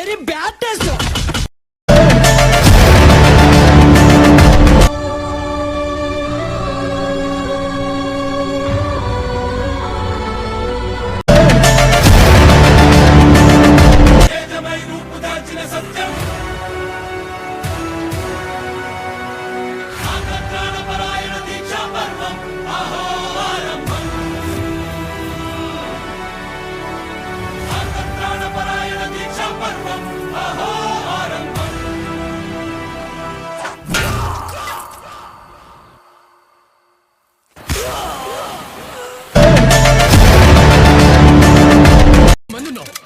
Very bad taste.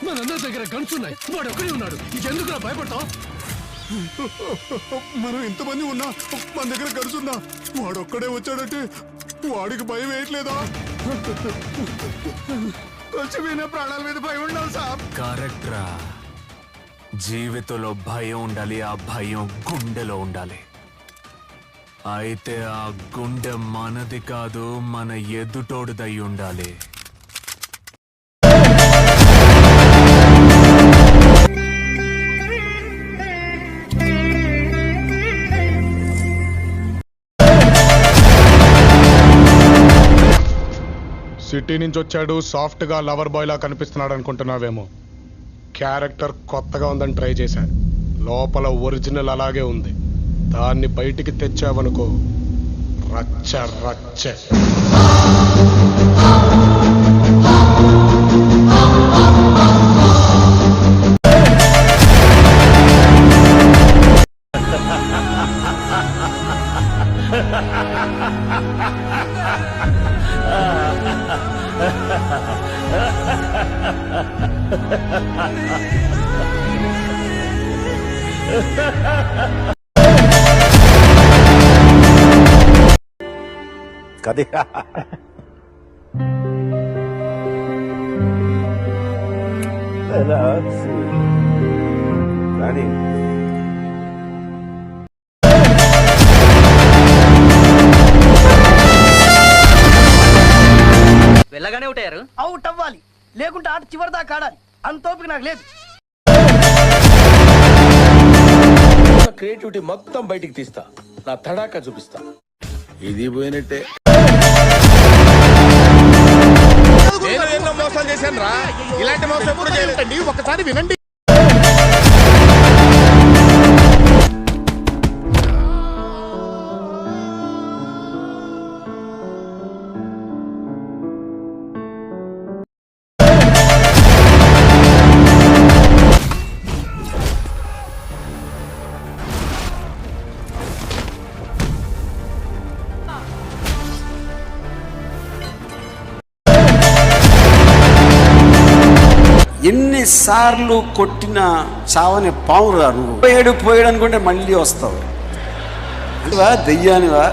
మనందరి దగ్గర guns ఉన్నాయి, వాడు ఒక్కడే ఉన్నాడు. ఎందుకు భయపడతావు? మనం ఎంతమంది ఉన్నా మన దగ్గర గన్స్ ఉన్నా వాడు ఒక్కడే వచ్చాడంటే వాడికి భయం వేయట్లేదా? వచ్చిపోయిన ప్రాణాల మీద భయం ఉండాలి సార్. కరెక్ట్ రా. జీవితంలో భయం ఉండాలి, ఆ భయం గుండెలో ఉండాలి. అయితే ఆ గుండె మనది కాదు, మన ఎదుటోడిదై ఉండాలి. సిటీ నుంచి వచ్చాడు, సాఫ్ట్ గా లవర్ బాయ్ లా కనిపిస్తున్నాడు అనుకుంటున్నావేమో. క్యారెక్టర్ కొత్తగా ఉందని ట్రై చేశా. లోపల ఒరిజినల్ అలాగే ఉంది. దాన్ని బయటికి తెచ్చావనుకో రచ్చ రచ్చ. కదే రాణి వెళ్ళగానే ఉంటారు. అవుట్ అవ్వాలి, లేకుంటే ఆట చివరి దాకా ఆడాలి. అంత ఓపిక నాకు లేదు. క్రియేటివిటీ మొత్తం బయటికి తీస్తా, నా తడాకా చూపిస్తా. ఇది పోయినట్టే. నేను ఎన్నో మోసాలు చేశాను రా, ఇలాంటి మోసం ఎప్పుడు చేయలేదండి. ఒకసారి వినండి. ఎన్నిసార్లు కొట్టిన చావని పావురా నువ్వు. పోయాడు అనుకుంటే మళ్ళీ వస్తావు. అంటేవా దెయ్యానివా?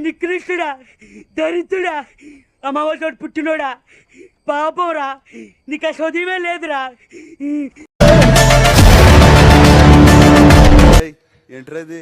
నికృష్టుడా, దరిద్రుడా, అమ్మవారితో పుట్టినోడా, పాపంరా, నీకు ఆ చదివే లేదురా. ఏంట్రది?